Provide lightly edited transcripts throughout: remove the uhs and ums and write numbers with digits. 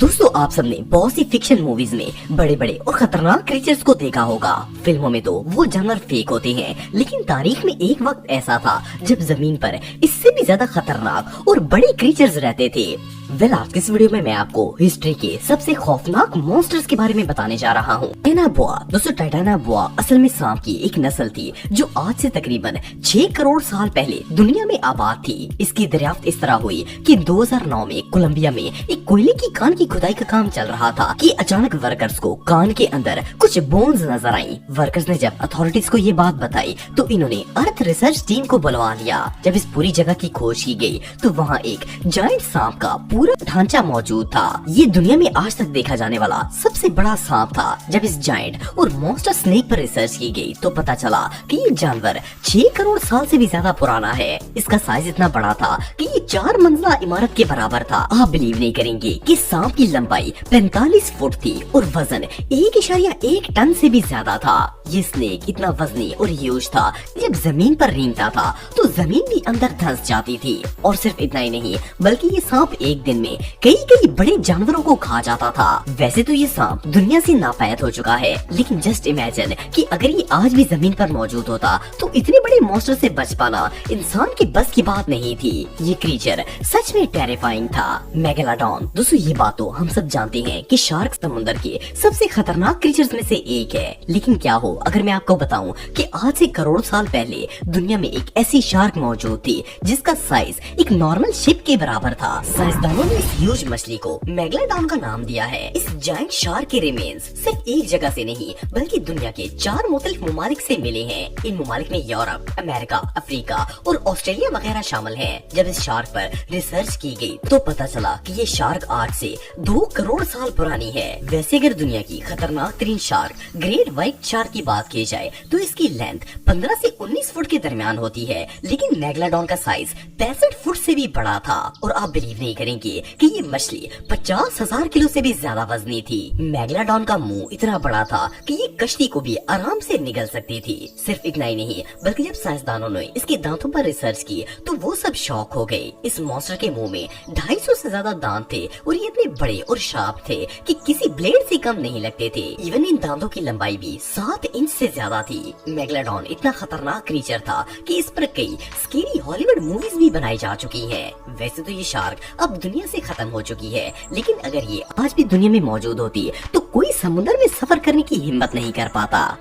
दोस्तों आप सबने बहुत सी फिक्शन मूवीज में बड़े बड़े और खतरनाक क्रीचर्स को देखा होगा। फिल्मों में तो वो जानवर फेक होते हैं, लेकिन तारीख में एक वक्त ऐसा था जब जमीन पर इससे भी ज्यादा खतरनाक और बड़े क्रीचर्स रहते थे। आज की इस वीडियो में मैं आपको हिस्ट्री के सबसे खौफनाक मॉन्स्टर्स के बारे में बताने जा रहा हूँ। टाइटाना दोस्तों टाइटाना बुआ असल में सांप की एक नस्ल थी जो आज से तकरीबन 6 करोड़ साल पहले दुनिया में आबाद थी। इसकी दरियाफ्त इस तरह हुई कि 2009 में कोलंबिया में एक कोयले की कान की खुदाई का काम चल रहा था कि अचानक वर्कर्स को कान के अंदर कुछ बोन्स नजर आई। वर्कर्स ने जब अथॉरिटीज को ये बात बताई तो इन्होंने अर्थ रिसर्च टीम को बुलवा लिया। जब इस पूरी जगह की खोज की गई तो वहाँ एक जायंट सांप का पूरा ढांचा मौजूद था। ये दुनिया में आज तक देखा जाने वाला सबसे बड़ा सांप था। जब इस जायंट और मॉन्स्टर स्नेक पर रिसर्च की गई तो पता चला कि ये जानवर 6 करोड़ साल से भी ज्यादा पुराना है। इसका साइज इतना बड़ा था कि ये 4 मंजिला इमारत के बराबर था। आप बिलीव नहीं करेंगे कि सांप की लंबाई 45 फुट थी और वजन 1.1 टन से भी ज्यादा था। ये स्नेक इतना वजनी और ह्यूज था कि जब जमीन पर रेंगता था तो जमीन भी अंदर धंस जाती थी। और सिर्फ इतना ही नहीं बल्कि ये सांप एक दिन में कई बड़े जानवरों को खा जाता था। वैसे तो ये सांप दुनिया से नापैद हो चुका है, लेकिन जस्ट इमेजिन कि अगर ये आज भी जमीन पर मौजूद होता तो इतने बड़े मॉन्स्टर से बच पाना इंसान की बस की बात नहीं थी। ये क्रीचर सच में टेरिफाइंग था। मेगालोडॉन दोस्तों ये बात तो हम सब जानते हैं कि शार्क समुद्र के सबसे खतरनाक क्रीचर्स में से एक है, लेकिन क्या हो अगर मैं आपको बताऊं कि आज से करोड़ साल पहले दुनिया में एक ऐसी शार्क मौजूद थी जिसका साइज एक नॉर्मल शिप के बराबर था। साइंसदानों ने इस ह्यूज मछली को मेगालोडॉन का नाम दिया है। इस जायंट शार्क के रिमेन्स सिर्फ एक जगह से नहीं बल्कि दुनिया के 4 मुख्तलिफ ममालिक से मिले हैं। इन ममालिक में यूरोप, अमेरिका, अफ्रीका और ऑस्ट्रेलिया वगैरह शामिल हैं। जब इस शार्क पर रिसर्च की गई तो पता चला कि ये शार्क आज से 2 करोड़ साल पुरानी है। वैसे अगर दुनिया की खतरनाक तरीन शार्क ग्रेट व्हाइट शार्क की बात की जाए तो इसकी लेंथ 15 से 19 फुट के दरमियान होती है, लेकिन मेगालोडॉन का साइज 65 फुट से भी बड़ा था। और आप बिलीव नहीं करेंगे कि ये मछली 50,000 किलो से भी ज्यादा वजनी थी। मेगालोडॉन का मुंह इतना बड़ा था कि ये कश्ती को भी आराम से निगल सकती थी। सिर्फ इतना ही नहीं बल्कि जब साइंसदानों ने इसके दांतों पर रिसर्च की तो वो सब शॉक हो गए। इस मॉन्स्टर के मुंह में 250 से ज्यादा दांत थे और ये इतने बड़े और शार्प थे कि किसी ब्लेड से कम नहीं लगते थे। इवन इन दांतों की लंबाई भी 7 इंच से ज्यादा थी। मेगालोडॉन इतना खतरनाक क्रीचर था कि इस पर कई स्केरी हॉलीवुड मूवीज भी बनाई जा चुकी हैं। वैसे तो ये शार्क अब दुनिया से खत्म हो चुकी है, लेकिन अगर ये आज भी दुनिया में मौजूद होती तो कोई समुद्र में सफर करने की हिम्मत नहीं कर पाता।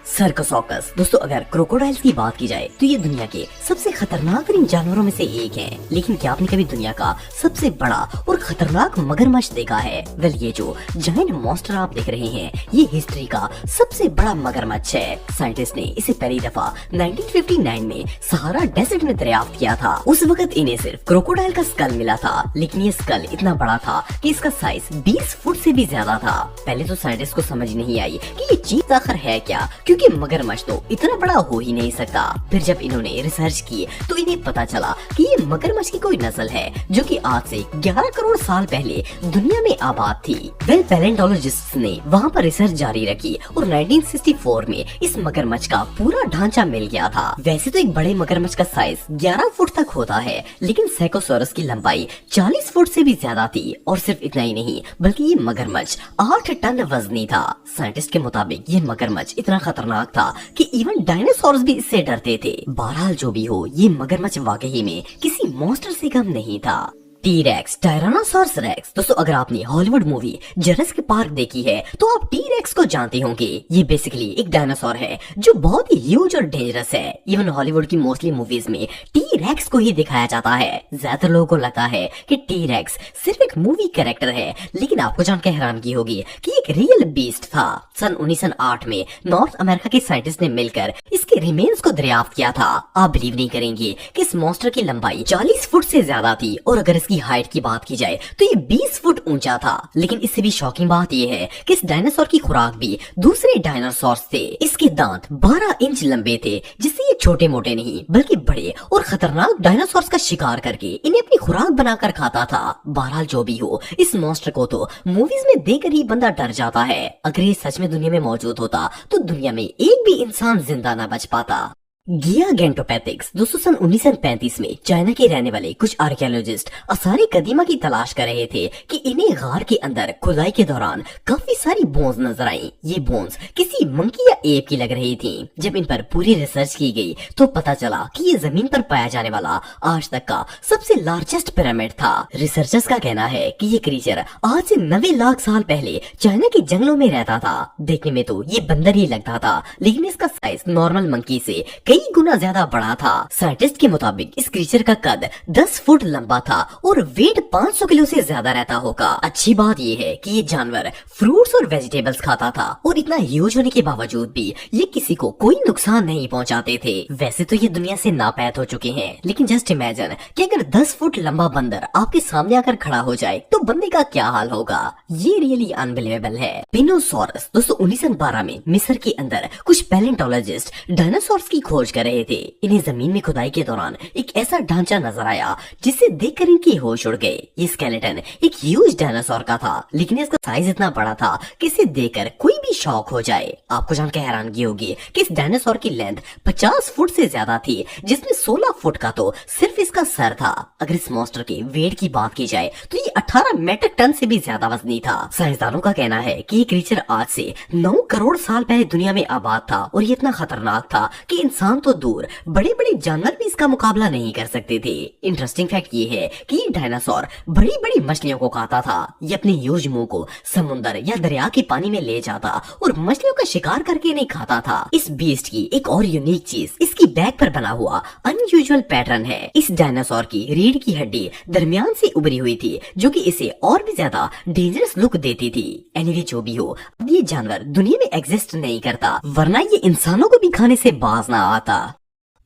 सर्कोसॉकस दोस्तों अगर क्रोकोडाइल्स की बात की जाए तो ये दुनिया के सबसे खतरनाक जानवरों में से एक है, लेकिन क्या आपने कभी दुनिया का सबसे बड़ा और खतरनाक मगरमच्छ देखा है? ये जो जायंट मॉन्स्टर आप देख रहे हैं ये हिस्ट्री का सबसे बड़ा मगरमच्छ है। साइंटिस्ट ने इसे पहली दफा 1959 में सहारा डेजर्ट में दरियाफ्त किया था। उस वक्त इन्हें सिर्फ क्रोकोडाइल का स्कल मिला था, लेकिन ये स्कल इतना बड़ा था कि इसका साइज 20 फुट से भी ज्यादा था। पहले तो साइंटिस्ट को समझ नहीं आई कि ये चीज आखिर है क्या, क्योंकि मगरमच्छ तो इतना बड़ा हो ही नहीं सकता। फिर जब इन्होंने रिसर्च की तो इन्हें पता चला कि ये मगरमच्छ की कोई नस्ल है जो कि आज से 11 करोड़ साल पहले दुनिया में आबाद थी। पैलेंटोलॉजिस्ट्स ने वहाँ पर रिसर्च जारी रखी और 1964 में इस मगरमच्छ का पूरा ढांचा मिल गया था। वैसे तो एक बड़े मगरमच्छ का साइज 11 फुट तक होता है, लेकिन सेकोसॉरस की लंबाई 40 फुट से भी ज्यादा थी। और सिर्फ इतना ही नहीं बल्कि ये मगरमच्छ 8 टन वजनी था। साइंटिस्ट के मुताबिक ये मगरमच्छ इतना खतरनाक था कि इवन डायनासोर्स भी इससे डरते थे। बहरहाल जो भी हो ये मगरमच्छ वाकई में किसी मॉन्स्टर से कम नहीं था। टी-रेक्स टायरानोसॉरस रेक्स दोस्तों अगर आपने हॉलीवुड मूवी जुरासिक पार्क देखी है तो आप टी-रेक्स को जानते होंगे। ये बेसिकली एक डायनासोर है जो बहुत ही ह्यूज और डेंजरस है। इवन हॉलीवुड की मोस्टली मूवीज में टी-रेक्स को ही दिखाया जाता है। ज्यादातर लोगों को लगता है कि टी-रेक्स सिर्फ एक मूवी कैरेक्टर है, लेकिन आपको जानकर हैरानगी होगी कि एक रियल बीस्ट था। सन 1908 में नॉर्थ अमेरिका के साइंटिस्ट ने मिलकर इसके रिमेन्स को दरियाफ्त किया था। आप बिलीव नहीं करेंगे कि इस मॉन्स्टर की लंबाई 40 फुट से ज्यादा थी और अगर इसकी हाइट की बात की जाए तो ये 20 फुट ऊंचा था। लेकिन इससे भी शॉकिंग बात ये है कि इस डायनासोर की खुराक भी दूसरे डायनासोर्स थे। इसके दांत 12 इंच लंबे थे, जिससे ये छोटे मोटे नहीं बल्कि बड़े और खतरनाक डायनासोर्स का शिकार करके इन्हें अपनी खुराक बनाकर खाता था। बहरहाल जो भी हो इस मॉन्स्टर को तो मूवीज में देखकर ही बंदा डर जाता है। अगर ये सच में दुनिया में मौजूद होता तो दुनिया में एक भी इंसान जिंदा न बच पाता। गिया गेंटोपैथिक्स दोस्तों सन 1935 में चाइना के रहने वाले कुछ आर्कियोलॉजिस्ट आसार कदीमा की तलाश कर रहे थे कि इन्हें गार के अंदर खुदाई के दौरान काफी सारी बोन्स नजर आई। ये बोन्स किसी मंकी या एप की लग रही थी। जब इन पर पूरी रिसर्च की गई तो पता चला कि ये जमीन पर पाया जाने वाला आज तक का सबसे लार्जेस्ट पिरामिड था। रिसर्चर्स का कहना है कि ये क्रीचर आज से 90 लाख साल पहले चाइना के जंगलों में रहता था। देखने में तो ये बंदर ही लगता था, लेकिन इसका साइज नॉर्मल मंकी से कई गुना ज्यादा बड़ा था। साइंटिस्ट के मुताबिक इस क्रीचर का कद 10 फुट लंबा था और वेट 500 किलो से ज्यादा रहता होगा। अच्छी बात ये है कि ये जानवर फ्रूट्स और वेजिटेबल्स खाता था और इतना ह्यूज होने के बावजूद भी ये किसी को कोई नुकसान नहीं पहुंचाते थे। वैसे तो ये दुनिया से नापैद हो चुके हैं, लेकिन जस्ट इमेजिन कि अगर 10 फुट लंबा बंदर आपके सामने आकर खड़ा हो जाए तो बंदे का क्या हाल होगा। ये रियली अनबिलीवेबल है। पिनोसॉरस दोस्तों 1912 में मिस्र के अंदर कुछ पैलेंटोलॉजिस्ट डायनासोर्स की खोज कर रहे थे। इन्हें जमीन में खुदाई के दौरान एक ऐसा ढांचा नजर आया जिसे देखकर इनके होश उड़ गए। ये स्केलेटन एक ह्यूज डायनासोर का था, लेकिन इसका साइज इतना बड़ा था कि इसे देखकर कोई भी शॉक हो जाए। आपको जानकर हैरानगी होगी कि इस डायनासोर की लेंथ 50 फुट से ज्यादा थी, जिसमें 16 फुट का तो सिर्फ इसका सर था। अगर इस मॉन्स्टर के वेट की बात की जाए तो ये 18 मेट्रिक टन से भी ज्यादा वजनी था। साइंसदानों का कहना है कि ये क्रीचर आज से 9 करोड़ साल पहले दुनिया में आबाद था और ये इतना खतरनाक था कि इंसान तो दूर बड़े बड़े जानवर भी इसका मुकाबला नहीं कर सकते थे। इंटरेस्टिंग फैक्ट ये है कि ये डायनासोर बड़ी बड़ी मछलियों को खाता था। ये अपने ह्यूज मुंह को समुद्र या दरिया के पानी में ले जाता और मछलियों का शिकार करके नहीं खाता था। इस बीस्ट की एक और यूनिक चीज इसकी बैक पर बना हुआ अनयूजुअल पैटर्न है। इस डायनासोर की रीढ़ की हड्डी दरमियान से उभरी हुई थी, जो कि इसे और भी ज्यादा डेंजरस लुक देती थी। एनीवे जो भी हो, ये जानवर दुनिया में एग्जिस्ट नहीं करता, वरना ये इंसानों को भी खाने से बाज ना आता।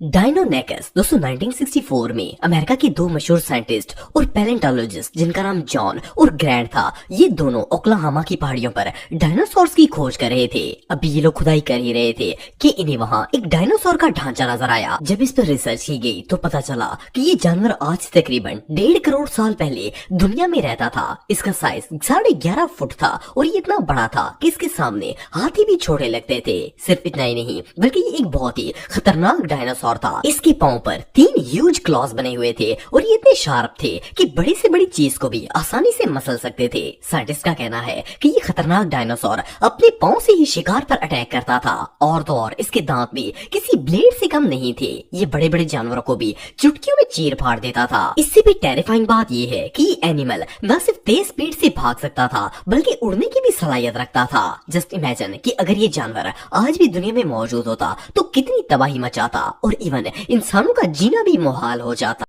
डायनोनेकस दोस्तों 1964 में अमेरिका के दो मशहूर साइंटिस्ट और पैलेंटोलॉजिस्ट जिनका नाम जॉन और ग्रैंड था, ये दोनों ओक्लाहोमा की पहाड़ियों पर डायनासोर्स की खोज कर रहे थे। अभी ये लोग खुदाई कर ही रहे थे कि इन्हें वहाँ एक डायनासोर का ढांचा नजर आया। जब इस पर रिसर्च की गई तो पता चला कि ये जानवर आज से तकरीबन 1.5 करोड़ साल पहले दुनिया में रहता था। इसका साइज 11.5 फुट था और ये इतना बड़ा था कि इसके सामने हाथी भी छोटे लगते थे। सिर्फ इतना ही नहीं, बल्कि ये एक बहुत ही खतरनाक डायनासोर था। इसके पांव पर 3 ह्यूज क्लॉज बने हुए थे और ये इतने शार्प थे कि बड़ी से बड़ी चीज को भी आसानी से मसल सकते थे। साइंटिस्ट का कहना है कि ये खतरनाक डायनासोर अपने पांव से ही शिकार पर अटैक करता था, और तो और इसके दांत भी किसी ब्लेड से कम नहीं थे। ये बड़े बड़े जानवरों को भी चुटकियों में चीर फाड़ देता था। इससे भी टेरिफाइंग बात ये है कि ये एनिमल न सिर्फ तेज स्पीड से भाग सकता था, बल्कि उड़ने की भी सलाहियत रखता था। जस्ट इमेजिन कि अगर ये जानवर आज भी दुनिया में मौजूद होता तो कितनी तबाही मचाता और इवन इंसानों का जीना भी मुहाल हो जाता।